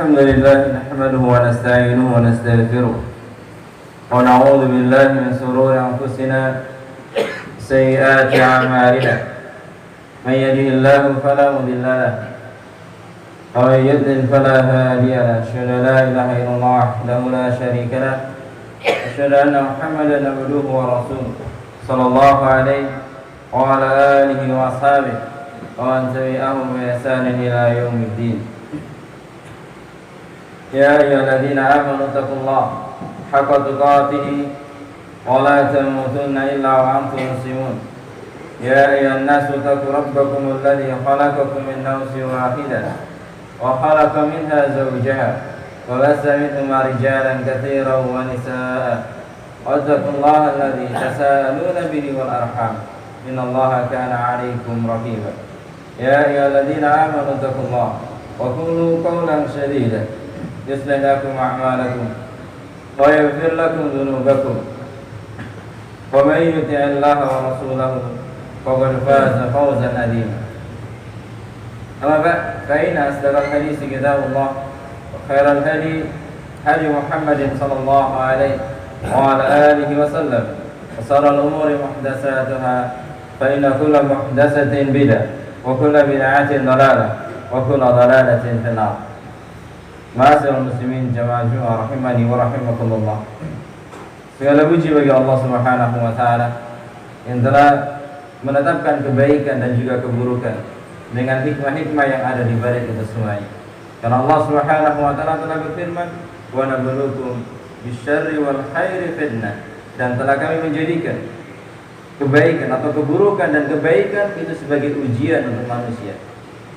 الحمد لله نحمده ونستعينه ونستغفره ونعوذ بالله من شرور أنفسنا سيئات أعمالنا من يهده الله فلا مضل له ومن يضلل فلا هادي له أشهد أن لا إله إلا الله وحده لا شريك له أشهد أن محمدا عبده ورسوله صلى الله عليه وعلى آله وأصحابه ومن تبعهم بإحسان إلى يوم الدين. يا أيها الذين آمنوا اتقوا الله حق تقاته ولا تموتن إلا وأنتم مسلمون. يا أيها الناس اتقوا ربكم الذي خلقكم من نفس واحدة وخلق منها زوجها وبث منهما رجالا كثيرا ونساء واتقوا الله الذي تساءلون به والأرحام إن الله كان عليكم رقيبا. يا أيها الذين آمنوا اتقوا الله وقولوا قولا سديدا يصلح لكم أعمالكم ويغفر لكم ذنوبكم ومن يطع الله ورسوله فقد فاز فوزا عظيما. أما بعد فإن أصدق الحديث كتاب الله وخير الهدي هدي محمد صلى الله عليه وعلى آله وسلم وشر الأمور محدثاتها فإن كل محدثة بدعة وكل بدعة ضلالة وكل ضلالة في النار. Ma'asyiral muslimin jamaah Jumat rahimani wa rahimakumullah. Segala puji bagi Allah Subhanahu wa taala yang telah menetapkan kebaikan dan juga keburukan dengan hikmah-hikmah yang ada di balik itu semuanya. Karena Allah Subhanahu wa taala telah berfirman, "Wa nabluukum bisyarri wal khairi fitnah." Dan telah kami menjadikan kebaikan atau keburukan dan kebaikan itu sebagai ujian untuk manusia.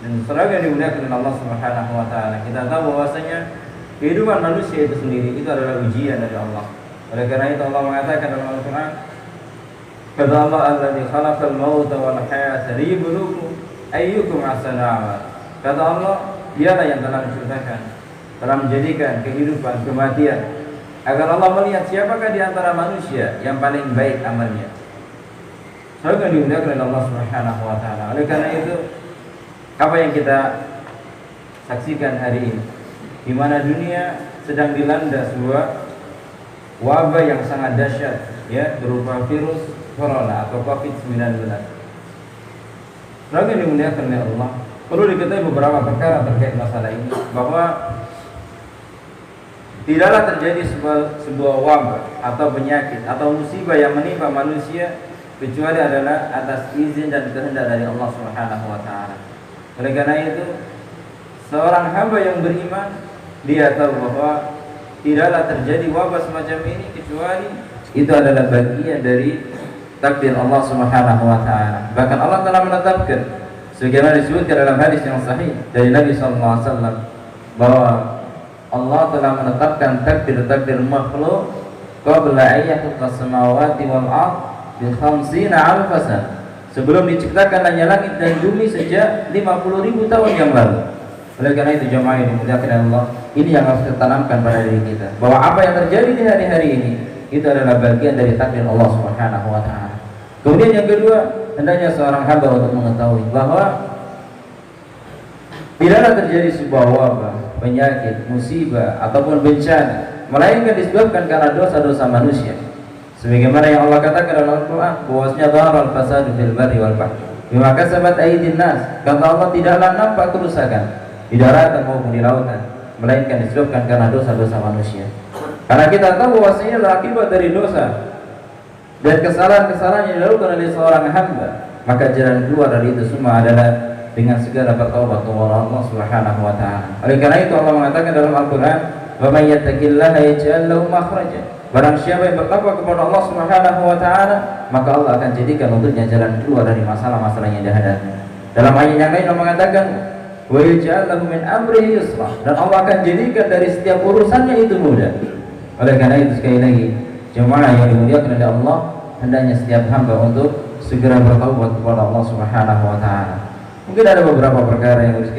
Dan seragam dimuliakan oleh Allah Subhanahu wa taala. Kita tahu bahwasanya kehidupan manusia itu sendiri itu adalah ujian dari Allah. Oleh karena itu Allah mengatakan dalam Al-Qur'an, "Kata Allah alladzi khalaqal mauta wal hayata liyabluwakum ayyukum ahsanu amala." Kata Allah, Dialah yang telah menciptakan, telah menjadikan kehidupan, kematian, agar Allah melihat siapakah di antara manusia yang paling baik amalnya. Seragam dimuliakan oleh Allah Subhanahu wa taala. Oleh karena itu apa yang kita saksikan hari ini, di mana dunia sedang dilanda sebuah wabah yang sangat dahsyat, ya, berupa virus corona atau COVID-19. Lagi dimuliakan oleh Allah, perlu diketahui beberapa perkara terkait masalah ini, bahwa tidaklah terjadi sebuah wabah atau penyakit atau musibah yang menimpa manusia kecuali adalah atas izin dan kehendak dari Allah Subhanahu wa taala. Oleh karena itu, seorang hamba yang beriman, dia tahu bahwa tidaklah terjadi wabah semacam ini kecuali itu adalah bagian dari takdir Allah Subhanahu wa taala. Bahkan Allah telah menetapkan, sebagaimana disebutkan dalam hadis yang sahih dari Nabi sallallahu alaihi wasallam, bahwa Allah telah menetapkan takdir-takdir makhluk qabla ayyakhluqas samawati wal ardh bi 50,000 sana. Sebelum diciptakan hanya langit dan bumi sejak 50.000 tahun yang lalu. Oleh karena itu jemaah yang dimuliakan Allah, ini yang harus kita tanamkan pada diri kita, bahwa apa yang terjadi di hari-hari ini itu adalah bagian dari takdir Allah Subhanahu wa taala. Kemudian yang kedua, hendaknya seorang hamba untuk mengetahui bahwa tidaklah terjadi sebuah wabah, penyakit, musibah ataupun bencana melainkan disebabkan karena dosa-dosa manusia. Sebagaimana yang Allah katakan dalam Al-Quran, bahwasanya dhaharal fasadu fil barri wal bahri bima kasabat aydin nas. Kata Allah, tidaklah nampak kerusakan di daratan maupun di lautan melainkan disebabkan karena dosa-dosa manusia. Karena kita tahu bahwasanya adalah akibat dari dosa dan kesalahan-kesalahan yang dilakukan oleh seorang hamba, maka jalan keluar dari itu semua adalah dengan segala bertaubat kepada Allah Subhanahu wa taala. Oleh karena itu Allah mengatakan dalam Al-Quran, "Wa may yattaqillaha yaj'al lahu makhraja." Barang siapa yang bertakwa kepada Allah Subhanahu wa taala, maka Allah akan jadikan untuknya jalan keluar dari masalah-masalah yang dihadapi. Dalam ayat yang lain Allah mengatakan, "Wa yaj'al lahu min amrihi yusra." Dan Allah akan jadikan dari setiap urusannya itu mudah. Oleh karena itu sekali lagi, jemaah yang dimuliakan oleh Allah, hendaknya setiap hamba untuk segera bertaubat kepada Allah Subhanahu wa taala. Mungkin ada beberapa perkara yang harus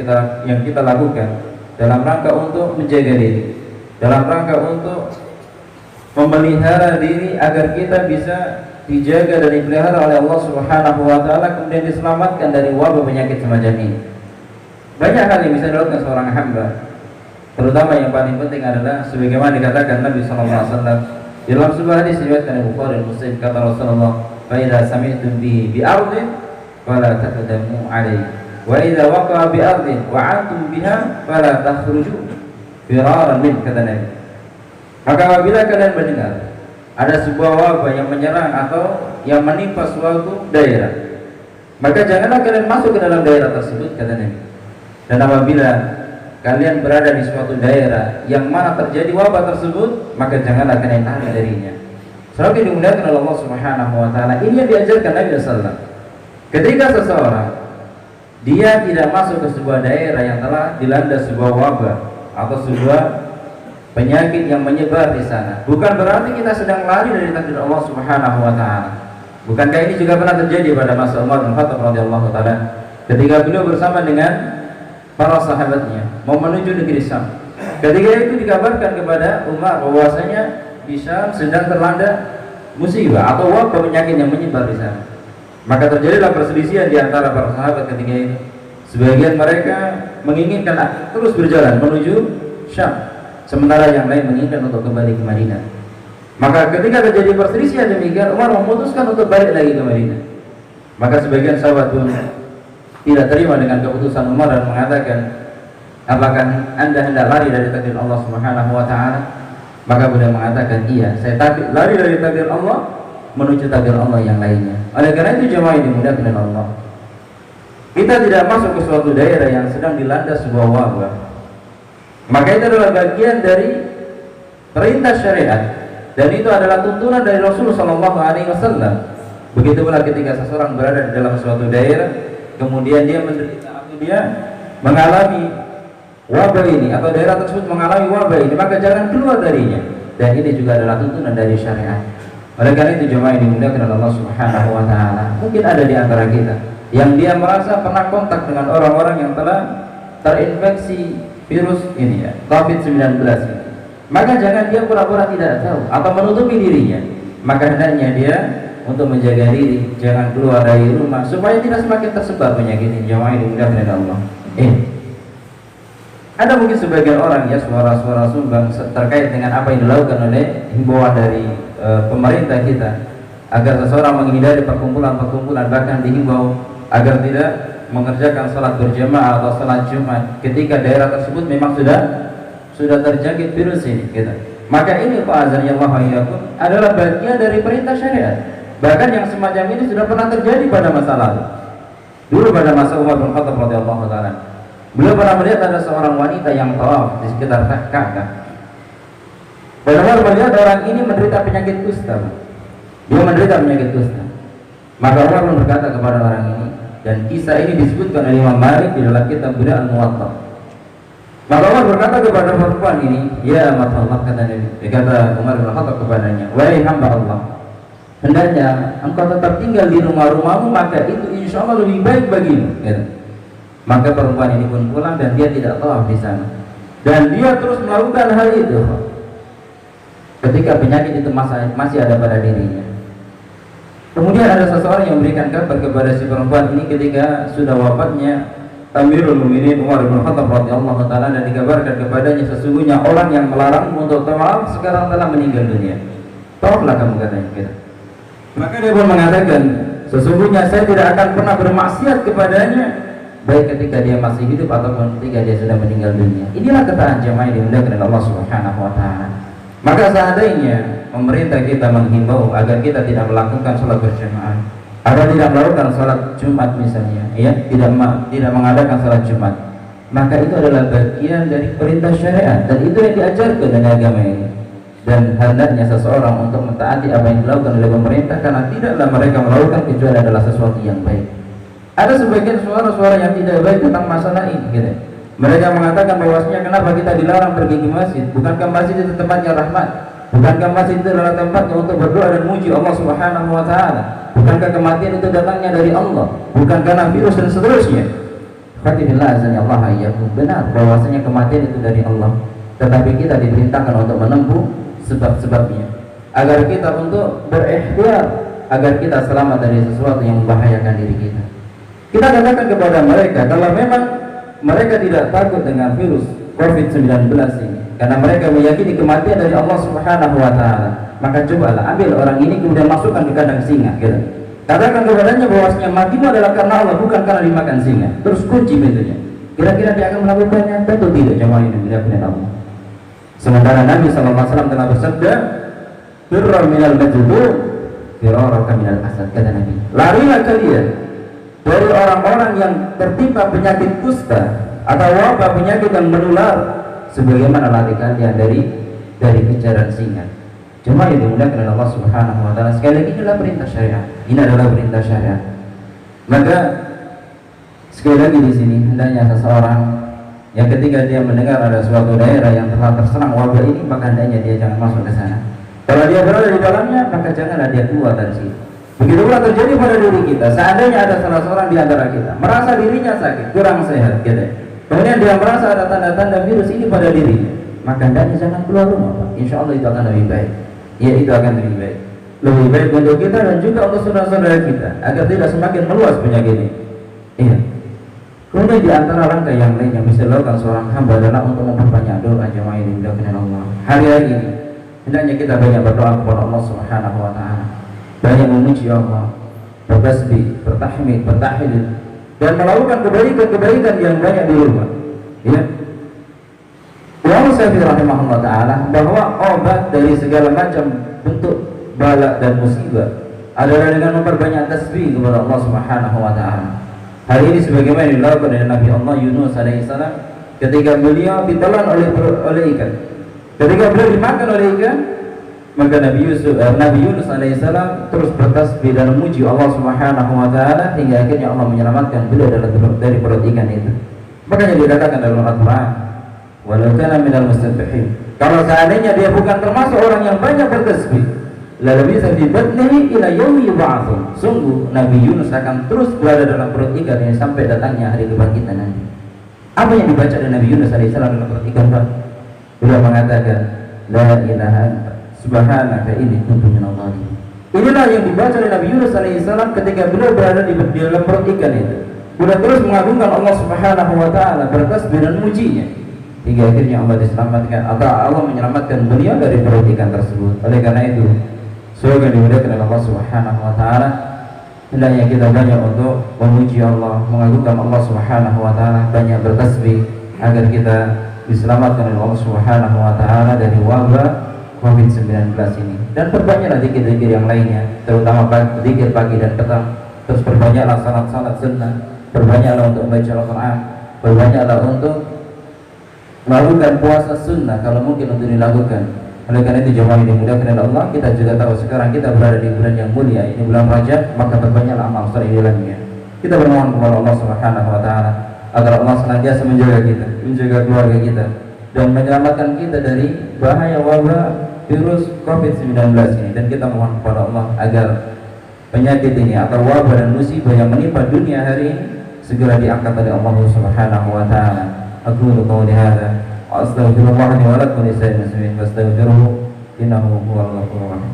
kita lakukan dalam rangka untuk menjaga diri, dalam rangka untuk memelihara diri agar kita bisa dijaga dan dipelihara oleh Allah Subhanahu wa taala, kemudian diselamatkan dari wabah penyakit semacam ini. Banyak hal yang bisa dilakukan seorang hamba Terutama yang paling penting adalah sebagaimana dikatakan Nabi SAW dalam sebuah hadis riwayat Bukhari dan Muslim, kata Rasulullah, "Fa idza sami'tum bi ardin fala taqdamu 'alaihi wa idza waqa'a bi ardin wa 'antum biha fala takhruju firaran min," kata Nabi. Maka apabila kalian mendengar ada sebuah wabah yang menyerang atau yang menimpa suatu daerah, maka janganlah kalian masuk ke dalam daerah tersebut, kata Nabi. Dan apabila kalian berada di suatu daerah yang mana terjadi wabah tersebut, maka janganlah kalian lari darinya. Selalu dimuliakan oleh Allah Subhanahu wa taala. Ini yang diajarkan Nabi sallallahu alaihi wasallam. Ketika seseorang dia tidak masuk ke sebuah daerah yang telah dilanda sebuah wabah atau sebuah penyakit yang menyebar di sana, bukan berarti kita sedang lari dari takdir Allah Subhanahu wa taala. Bukankah ini juga pernah terjadi pada masa Umar bin Khattab radhiyallahu taala ketika beliau bersama dengan para sahabatnya mau menuju negeri Syam. Ketika itu dikabarkan kepada Umar bahwasanya di Syam sedang terlanda musibah atau wabah penyakit yang menyebar di sana. Maka terjadilah perselisihan di antara para sahabat ketika itu. Sebagian mereka menginginkan terus berjalan menuju Syam, sementara yang lain menginginkan untuk kembali ke Madinah. Maka ketika terjadi perselisihan demikian, Umar memutuskan untuk balik lagi ke Madinah. Maka sebagian sahabat pun tidak terima dengan keputusan Umar dan mengatakan, apakah anda hendak lari dari takdir Allah Subhanahu wa taala? Maka beliau mengatakan, iya, saya lari dari takdir Allah menuju takdir Allah yang lainnya. Oleh karena itu jemaah yang dimuliakan oleh Allah, kita tidak masuk ke suatu daerah yang sedang dilanda sebuah wabah. Maka itu adalah bagian dari perintah syariat, dan itu adalah tuntunan dari Rasulullah SAW. Begitu pula ketika seseorang berada di dalam suatu daerah, kemudian dia menderita atau dia mengalami wabah ini atau daerah tersebut mengalami wabah ini, maka jangan keluar darinya. Dan ini juga adalah tuntunan dari syariat. Oleh karena itu jemaah yang dimuliakan oleh Allah Subhanahu wa taala, mungkin ada di antara kita yang dia merasa pernah kontak dengan orang-orang yang telah terinfeksi virus ini ya, COVID-19 ini. Maka jangan dia pura-pura tidak tahu atau menutupi dirinya. Maka hendaknya dia untuk menjaga diri, jangan keluar dari rumah supaya tidak semakin tersebar penyakit ini. Jemaah yang dimuliakan oleh Allah. Ada mungkin sebagian orang ya suara-suara sumbang terkait dengan apa yang dilakukan oleh himbauan dari pemerintah kita agar seseorang menghindari perkumpulan-perkumpulan, bahkan dihimbau agar tidak mengerjakan salat berjamaah atau salat Jumat ketika daerah tersebut memang sudah terjangkit virus ini gitu. Maka ini azan ya Allah adalah bagian dari perintah syariat. Bahkan yang semacam ini sudah pernah terjadi pada masa lalu. Dulu pada masa Umar bin Khattab radhiyallahu taala, beliau pernah melihat ada seorang wanita yang tawaf di sekitar Ka'bah. Benar melihat orang ini menderita penyakit kusta. Dia menderita penyakit kusta. Maka Umar pun berkata kepada orang ini, dan kisah ini disebutkan oleh Imam Malik di dalam kitab Bina Al-Muwatta. Maka Umar berkata kepada perempuan ini, ya amat Allah, kata Nabi. Kata Umar bin Khattab kepadanya, wahai hamba Allah, hendaknya engkau tetap tinggal di rumah-rumahmu, maka itu insya Allah lebih baik bagimu. Gitu. Maka perempuan ini pun pulang dan dia tidak tawaf di sana. Dan dia terus melakukan hal itu ketika penyakit itu masih ada pada dirinya. Kemudian ada seseorang yang memberikan kabar kepada si perempuan ini ketika sudah wafatnya Amirul Mukminin Umar bin Khattab radhiyallahu taala, dan dikabarkan kepadanya sesungguhnya orang yang melarangmu untuk tawaf sekarang telah meninggal dunia. Tawaflah kamu, katanya gitu. Maka dia pun mengatakan, sesungguhnya saya tidak akan pernah bermaksiat kepadanya baik ketika dia masih hidup ataupun ketika dia sudah meninggal dunia. Inilah ketaatan jemaah yang dimuliakan oleh Allah Subhanahu wa taala. Maka seandainya pemerintah kita menghimbau agar kita tidak melakukan sholat berjamaah, agar tidak melakukan sholat Jumat misalnya, ya, tidak mengadakan sholat Jumat, maka itu adalah bagian dari perintah syariat dan itu yang diajarkan dari agama ini. Dan hendaknya seseorang untuk mentaati apa yang dilakukan oleh pemerintah, karena tidaklah mereka melakukan kecuali adalah sesuatu yang baik. Ada sebagian suara-suara yang tidak baik tentang masalah ini, gitu. Mereka mengatakan bahwasanya kenapa kita dilarang pergi ke masjid? Bukankah masjid itu tempatnya rahmat? Bukankah masjid itu adalah tempatnya untuk berdoa dan memuji Allah Subhanahu wa taala? Bukankah kematian itu datangnya dari Allah? Bukan karena virus dan seterusnya? Fatillah azan Allah ayyakum. Benar bahwasanya kematian itu dari Allah. Tetapi kita diperintahkan untuk menempuh sebab-sebabnya agar kita untuk berikhtiar, agar kita selamat dari sesuatu yang membahayakan diri kita. Kita katakan kepada mereka, kalau memang mereka tidak takut dengan virus COVID-19 ini, karena mereka meyakini kematian dari Allah Subhanahu wa taala. Maka cobalah ambil orang ini kemudian masukkan ke kandang singa, gitu. Katakan kepadanya bahwasanya matimu adalah karena Allah, bukan karena dimakan singa. Terus kunci pintunya. Kira-kira dia akan melakukannya? Tentu tidak, jemaah ini mudah-mudahan Allah. Sementara Nabi SAW telah bersabda, "Firra minal majdzub, firaraka minal asad," kata Nabi. Larilah kalian dari orang-orang yang tertimpa penyakit kusta atau wabah penyakit yang menular, sebagaimana lari kalian dari kejaran singa. Cuma yang dimuliakan oleh Allah Subhanahu wa taala, sekali lagi inilah perintah syariat. Ini adalah perintah syariat. Maka sekali lagi di sini hendaknya seseorang yang ketika dia mendengar ada suatu daerah yang telah terserang wabah ini, maka hendaknya dia jangan masuk ke sana. Kalau dia berada di dalamnya, maka janganlah dia keluar dari situ. Begitu pula terjadi pada diri kita. Seandainya ada salah seorang di antara kita merasa dirinya sakit, kurang sehat, gitu. Kemudian dia merasa ada tanda-tanda virus ini pada dirinya, maka hendaknya jangan keluar rumah, Pak. Insya Allah itu akan lebih baik. Ya, itu akan lebih baik. Lebih baik untuk kita dan juga untuk saudara-saudara kita, agar tidak semakin meluas penyakit ini. Iya. Kemudian di antara langkah yang lain yang bisa dilakukan seorang hamba adalah untuk memperbanyak doa, jemaah ini dimuliakan Allah. Hari-hari ini hendaknya kita banyak berdoa kepada Allah Subhanahu wa taala. Banyak memuji Allah, bertasbih, bertahmid, bertahlil, dan melakukan kebaikan-kebaikan yang banyak di rumah. Ya. Imam Syafi'i rahimahullah taala bahwa obat dari segala macam bentuk bala dan musibah adalah dengan memperbanyak tasbih kepada Allah Subhanahu wa taala. Hal ini sebagaimana dilakukan oleh Nabi Allah Yunus alaihissalam ketika beliau ditelan oleh ikan. Ketika beliau dimakan oleh ikan, maka Nabi Yunus alaihissalam terus bertasbih dan memuji Allah Subhanahu wa taala hingga akhirnya Allah menyelamatkan beliau dari perut ikan itu. Makanya dikatakan dalam Al-Qur'an, "Walau kana minal mustabbihin." Kalau seandainya dia bukan termasuk orang yang banyak bertasbih, la labisa fi batnihi ila yaumi yub'atsun. Sungguh Nabi Yunus akan terus berada dalam perut ikan ini sampai datangnya hari kebangkitan nanti. Apa yang dibaca oleh Nabi Yunus alaihissalam dalam perut ikan, Pak? Beliau mengatakan, "La ilaha illa subhanaka inni kuntu minadh dhalimin." Inilah yang dibaca oleh Nabi Yunus alaihissalam ketika beliau berada di dalam perut ikan itu. Beliau terus mengagungkan Allah Subhanahu wa taala, bertasbih dan memujinya hingga akhirnya Allah diselamatkan atau Allah menyelamatkan beliau dari perut ikan tersebut. Oleh karena itu, semoga dimuliakan oleh Allah Subhanahu wa taala, hendaknya kita banyak untuk memuji Allah, mengagungkan Allah Subhanahu wa taala, banyak bertasbih agar kita diselamatkan oleh Allah Subhanahu wa taala dari wabah COVID-19 ini. Dan perbanyaklah zikir-zikir yang lainnya, terutama zikir pagi dan petang. Terus perbanyaklah salat-salat sunnah, perbanyaklah untuk membaca Al-Qur'an, perbanyaklah untuk melakukan puasa sunnah kalau mungkin untuk dilakukan. Oleh karena itu jemaah yang dimuliakan oleh Allah, kita juga tahu sekarang kita berada di bulan yang mulia, ini bulan Rajab, maka perbanyaklah amal saleh di dalamnya. Kita bermohon kepada Allah Subhanahu wa taala agar Allah senantiasa menjaga kita, menjaga keluarga kita, dan menyelamatkan kita dari bahaya wabah virus COVID-19 ini. Dan kita mohon kepada Allah agar penyakit ini atau wabah dan musibah yang menimpa dunia hari ini segera diangkat oleh Allah Subhanahu wa taala. Aku qawli hadza wa astaghfirullah li wa lakum wa lisa'il muslimin fastaghfiruhu innahu huwal ghafurur rahim.